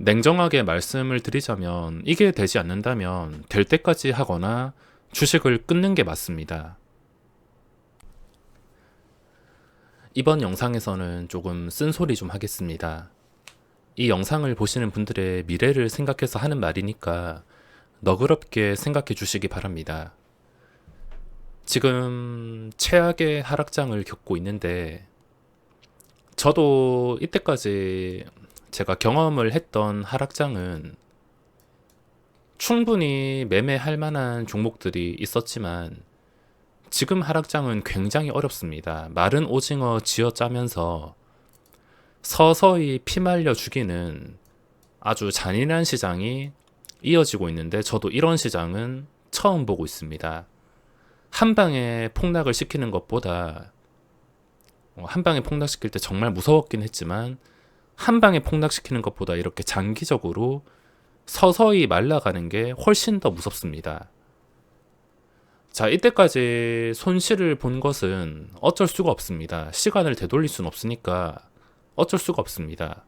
냉정하게 말씀을 드리자면 이게 되지 않는다면 될 때까지 하거나 주식을 끊는 게 맞습니다. 이번 영상에서는 조금 쓴소리 좀 하겠습니다. 이 영상을 보시는 분들의 미래를 생각해서 하는 말이니까 너그럽게 생각해 주시기 바랍니다. 지금 최악의 하락장을 겪고 있는데 저도 이때까지 제가 경험을 했던 하락장은 충분히 매매할 만한 종목들이 있었지만 지금 하락장은 굉장히 어렵습니다. 마른 오징어 쥐어짜면서 서서히 피말려 죽이는 아주 잔인한 시장이 이어지고 있는데 저도 이런 시장은 처음 보고 있습니다. 한 방에 폭락을 시키는 것보다 한 방에 폭락시킬 때 정말 무서웠긴 했지만 한 방에 폭락시키는 것보다 이렇게 장기적으로 서서히 말라가는 게 훨씬 더 무섭습니다. 자, 이때까지 손실을 본 것은 어쩔 수가 없습니다. 시간을 되돌릴 수는 없으니까 어쩔 수가 없습니다.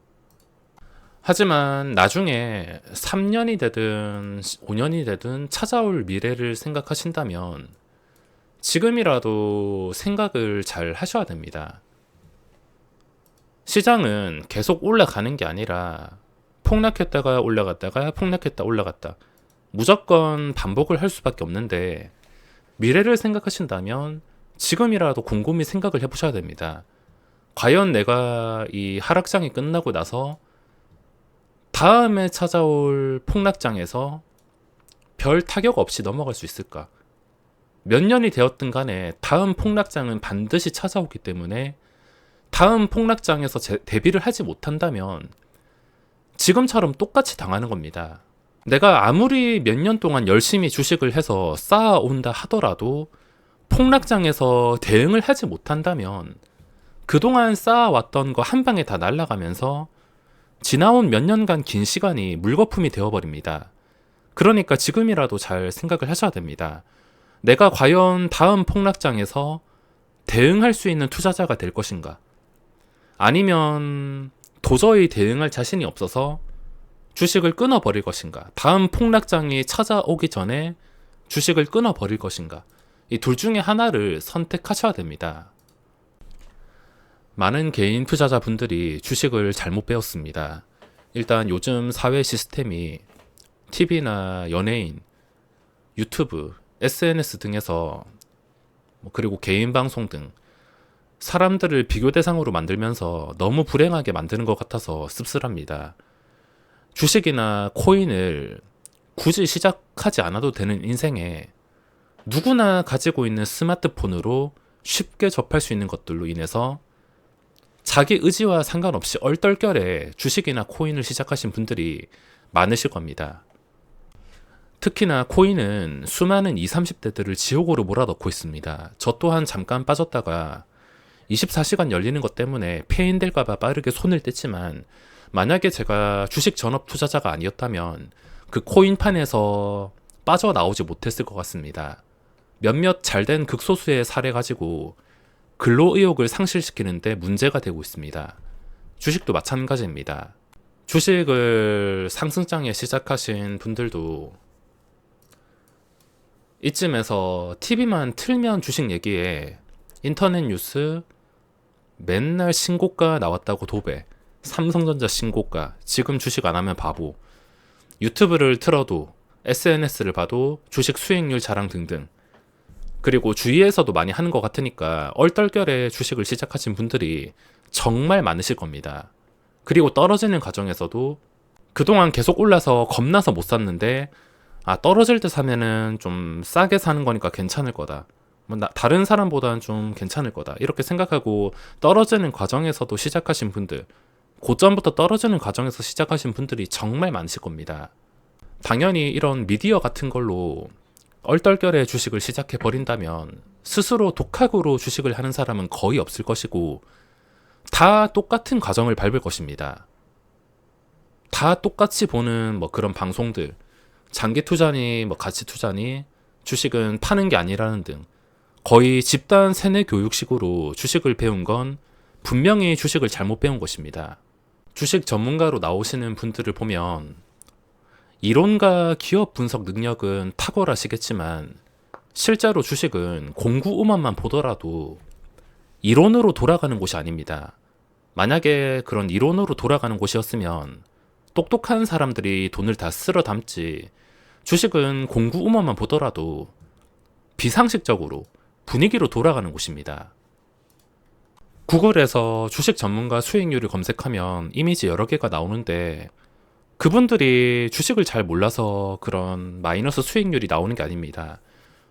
하지만 나중에 3년이 되든 5년이 되든 찾아올 미래를 생각하신다면 지금이라도 생각을 잘 하셔야 됩니다. 시장은 계속 올라가는 게 아니라 폭락했다가 올라갔다가 폭락했다 올라갔다 무조건 반복을 할 수밖에 없는데 미래를 생각하신다면 지금이라도 곰곰이 생각을 해보셔야 됩니다. 과연 내가 이 하락장이 끝나고 나서 다음에 찾아올 폭락장에서 별 타격 없이 넘어갈 수 있을까? 몇 년이 되었든 간에 다음 폭락장은 반드시 찾아오기 때문에 다음 폭락장에서 대비를 하지 못한다면 지금처럼 똑같이 당하는 겁니다. 내가 아무리 몇 년 동안 열심히 주식을 해서 쌓아온다 하더라도 폭락장에서 대응을 하지 못한다면 그동안 쌓아왔던 거 한 방에 다 날아가면서 지나온 몇 년간 긴 시간이 물거품이 되어버립니다. 그러니까 지금이라도 잘 생각을 하셔야 됩니다. 내가 과연 다음 폭락장에서 대응할 수 있는 투자자가 될 것인가? 아니면 도저히 대응할 자신이 없어서 주식을 끊어버릴 것인가? 다음 폭락장이 찾아오기 전에 주식을 끊어버릴 것인가? 이 둘 중에 하나를 선택하셔야 됩니다. 많은 개인 투자자분들이 주식을 잘못 배웠습니다. 일단 요즘 사회 시스템이 TV나 연예인, 유튜브, SNS 등에서 그리고 개인 방송 등 사람들을 비교 대상으로 만들면서 너무 불행하게 만드는 것 같아서 씁쓸합니다. 주식이나 코인을 굳이 시작하지 않아도 되는 인생에 누구나 가지고 있는 스마트폰으로 쉽게 접할 수 있는 것들로 인해서 자기 의지와 상관없이 얼떨결에 주식이나 코인을 시작하신 분들이 많으실 겁니다. 특히나 코인은 수많은 20, 30대들을 지옥으로 몰아넣고 있습니다. 저 또한 잠깐 빠졌다가 24시간 열리는 것 때문에 폐인될까봐 빠르게 손을 뗐지만 만약에 제가 주식 전업 투자자가 아니었다면 그 코인판에서 빠져나오지 못했을 것 같습니다. 몇몇 잘된 극소수의 사례 가지고 근로의욕을 상실시키는데 문제가 되고 있습니다. 주식도 마찬가지입니다. 주식을 상승장에 시작하신 분들도 이쯤에서 TV만 틀면 주식 얘기에 인터넷 뉴스 맨날 신고가 나왔다고 도배, 삼성전자 신고가, 지금 주식 안 하면 바보, 유튜브를 틀어도 SNS를 봐도 주식 수익률 자랑 등등, 그리고 주위에서도 많이 하는 것 같으니까 얼떨결에 주식을 시작하신 분들이 정말 많으실 겁니다. 그리고 떨어지는 과정에서도 그동안 계속 올라서 겁나서 못 샀는데 떨어질 때 사면은 좀 싸게 사는 거니까 괜찮을 거다. 다른 사람보다는 좀 괜찮을 거다. 이렇게 생각하고 떨어지는 과정에서도 시작하신 분들, 고점부터 떨어지는 과정에서 시작하신 분들이 정말 많으실 겁니다. 당연히 이런 미디어 같은 걸로 얼떨결에 주식을 시작해 버린다면 스스로 독학으로 주식을 하는 사람은 거의 없을 것이고 다 똑같은 과정을 밟을 것입니다. 다 똑같이 보는 그런 방송들, 장기 투자니 가치 투자니 주식은 파는 게 아니라는 등 거의 집단 세뇌 교육식으로 주식을 배운 건 분명히 주식을 잘못 배운 것입니다. 주식 전문가로 나오시는 분들을 보면 이론과 기업 분석 능력은 탁월하시겠지만 실제로 주식은 공구 음악만 보더라도 이론으로 돌아가는 곳이 아닙니다. 만약에 그런 이론으로 돌아가는 곳이었으면 똑똑한 사람들이 돈을 다 쓸어 담지, 주식은 공구 음악만 보더라도 비상식적으로 분위기로 돌아가는 곳입니다. 구글에서 주식 전문가 수익률을 검색하면 이미지 여러 개가 나오는데 그분들이 주식을 잘 몰라서 그런 마이너스 수익률이 나오는 게 아닙니다.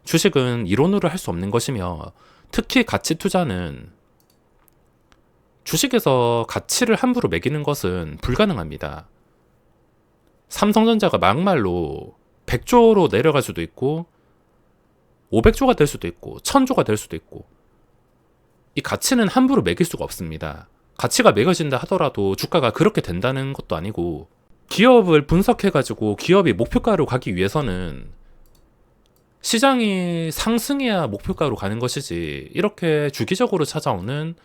주식은 이론으로 할 수 없는 것이며 특히 가치 투자는 주식에서 가치를 함부로 매기는 것은 불가능합니다. 삼성전자가 막말로 100조로 내려갈 수도 있고 500조가 될 수도 있고 1000조가 될 수도 있고 이 가치는 함부로 매길 수가 없습니다. 가치가 매겨진다 하더라도 주가가 그렇게 된다는 것도 아니고 기업을 분석해가지고 기업이 목표가로 가기 위해서는 시장이 상승해야 목표가로 가는 것이지 이렇게 주기적으로 찾아오는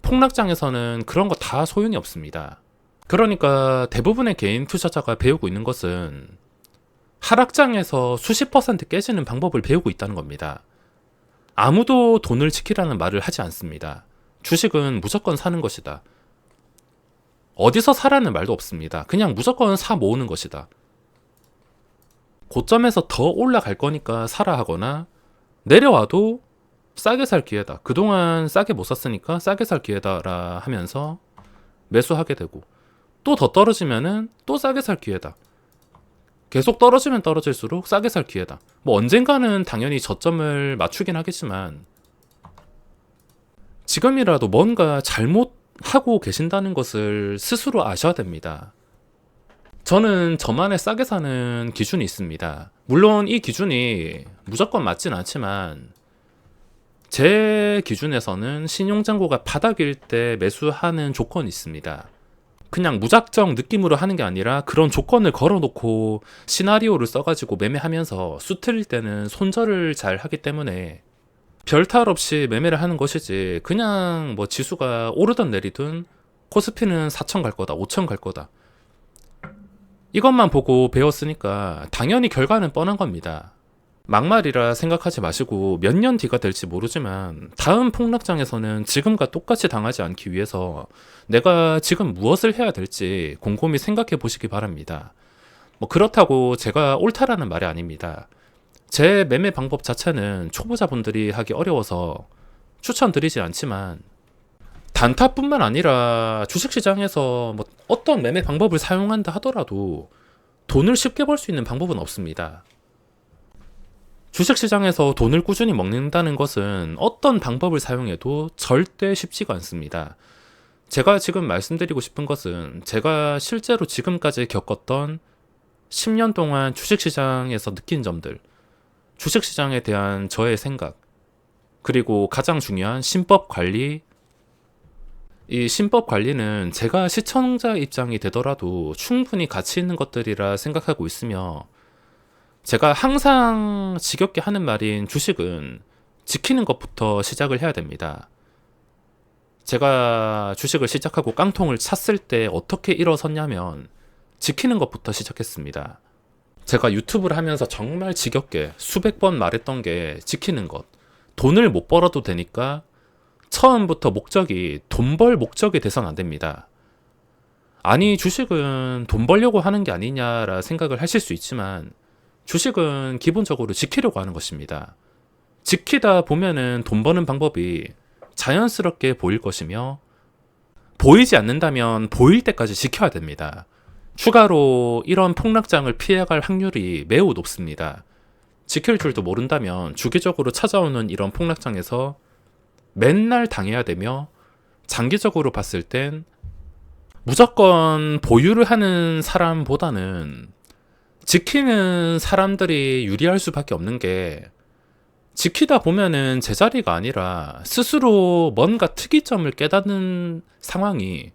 폭락장에서는 그런 거 다 소용이 없습니다. 그러니까 대부분의 개인 투자자가 배우고 있는 것은 하락장에서 수십 퍼센트 깨지는 방법을 배우고 있다는 겁니다. 아무도 돈을 지키라는 말을 하지 않습니다. 주식은 무조건 사는 것이다. 어디서 사라는 말도 없습니다. 그냥 무조건 사 모으는 것이다. 고점에서 더 올라갈 거니까 사라 하거나 내려와도 싸게 살 기회다. 그동안 싸게 못 샀으니까 싸게 살 기회다라 하면서 매수하게 되고 또 더 떨어지면은 또 싸게 살 기회다. 계속 떨어지면 떨어질수록 싸게 살 기회다. 뭐 언젠가는 당연히 저점을 맞추긴 하겠지만 지금이라도 뭔가 잘못하고 계신다는 것을 스스로 아셔야 됩니다. 저는 저만의 싸게 사는 기준이 있습니다. 물론 이 기준이 무조건 맞진 않지만 제 기준에서는 신용잔고가 바닥일 때 매수하는 조건이 있습니다. 그냥 무작정 느낌으로 하는 게 아니라 그런 조건을 걸어놓고 시나리오를 써가지고 매매하면서 수틀릴 때는 손절을 잘 하기 때문에 별탈 없이 매매를 하는 것이지 그냥 뭐 지수가 오르든 내리든 코스피는 4천 갈 거다 5천 갈 거다 이것만 보고 배웠으니까 당연히 결과는 뻔한 겁니다. 막말이라 생각하지 마시고 몇 년 뒤가 될지 모르지만 다음 폭락장에서는 지금과 똑같이 당하지 않기 위해서 내가 지금 무엇을 해야 될지 곰곰이 생각해 보시기 바랍니다. 뭐 그렇다고 제가 옳다라는 말이 아닙니다. 제 매매 방법 자체는 초보자분들이 하기 어려워서 추천드리지 않지만 단타뿐만 아니라 주식시장에서 뭐 어떤 매매 방법을 사용한다 하더라도 돈을 쉽게 벌 수 있는 방법은 없습니다. 주식시장에서 돈을 꾸준히 먹는다는 것은 어떤 방법을 사용해도 절대 쉽지가 않습니다. 제가 지금 말씀드리고 싶은 것은 제가 실제로 지금까지 겪었던 10년 동안 주식시장에서 느낀 점들, 주식시장에 대한 저의 생각, 그리고 가장 중요한 신법 관리. 이 신법 관리는 제가 시청자 입장이 되더라도 충분히 가치 있는 것들이라 생각하고 있으며 제가 항상 지겹게 하는 말인 주식은 지키는 것부터 시작을 해야 됩니다. 제가 주식을 시작하고 깡통을 찼을 때 어떻게 일어섰냐면 지키는 것부터 시작했습니다. 제가 유튜브를 하면서 정말 지겹게 수백 번 말했던 게 지키는 것. 돈을 못 벌어도 되니까 처음부터 목적이 돈 벌 목적이 돼선 안 됩니다. 아니 주식은 돈 벌려고 하는 게 아니냐라 생각을 하실 수 있지만 주식은 기본적으로 지키려고 하는 것입니다. 지키다 보면은 돈 버는 방법이 자연스럽게 보일 것이며 보이지 않는다면 보일 때까지 지켜야 됩니다. 추가로 이런 폭락장을 피해갈 확률이 매우 높습니다. 지킬 줄도 모른다면 주기적으로 찾아오는 이런 폭락장에서 맨날 당해야 되며 장기적으로 봤을 땐 무조건 보유를 하는 사람보다는 지키는 사람들이 유리할 수밖에 없는 게 지키다 보면은 제자리가 아니라 스스로 뭔가 특이점을 깨닫는 상황이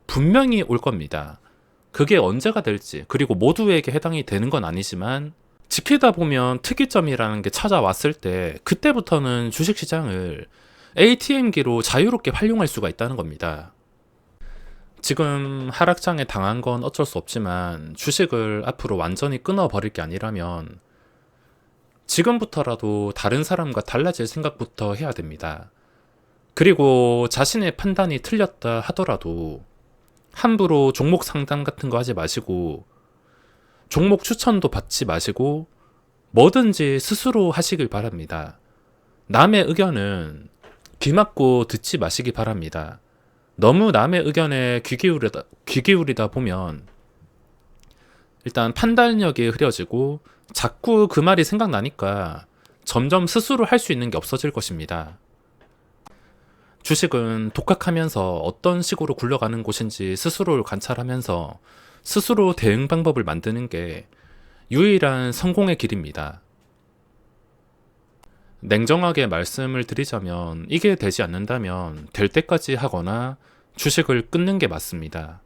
분명히 올 겁니다. 그게 언제가 될지 그리고 모두에게 해당이 되는 건 아니지만 지키다 보면 특이점이라는 게 찾아왔을 때 그때부터는 주식시장을 ATM기로 자유롭게 활용할 수가 있다는 겁니다. 지금 하락장에 당한 건 어쩔 수 없지만 주식을 앞으로 완전히 끊어버릴 게 아니라면 지금부터라도 다른 사람과 달라질 생각부터 해야 됩니다. 그리고 자신의 판단이 틀렸다 하더라도 함부로 종목 상담 같은 거 하지 마시고 종목 추천도 받지 마시고 뭐든지 스스로 하시길 바랍니다. 남의 의견은 귀 막고 듣지 마시기 바랍니다. 너무 남의 의견에 귀 기울이다 보면 일단 판단력이 흐려지고 자꾸 그 말이 생각나니까 점점 스스로 할 수 있는 게 없어질 것입니다. 주식은 독학하면서 어떤 식으로 굴러가는 곳인지 스스로를 관찰하면서 스스로 대응 방법을 만드는 게 유일한 성공의 길입니다. 냉정하게 말씀을 드리자면 이게 되지 않는다면 될 때까지 하거나 주식을 끊는 게 맞습니다.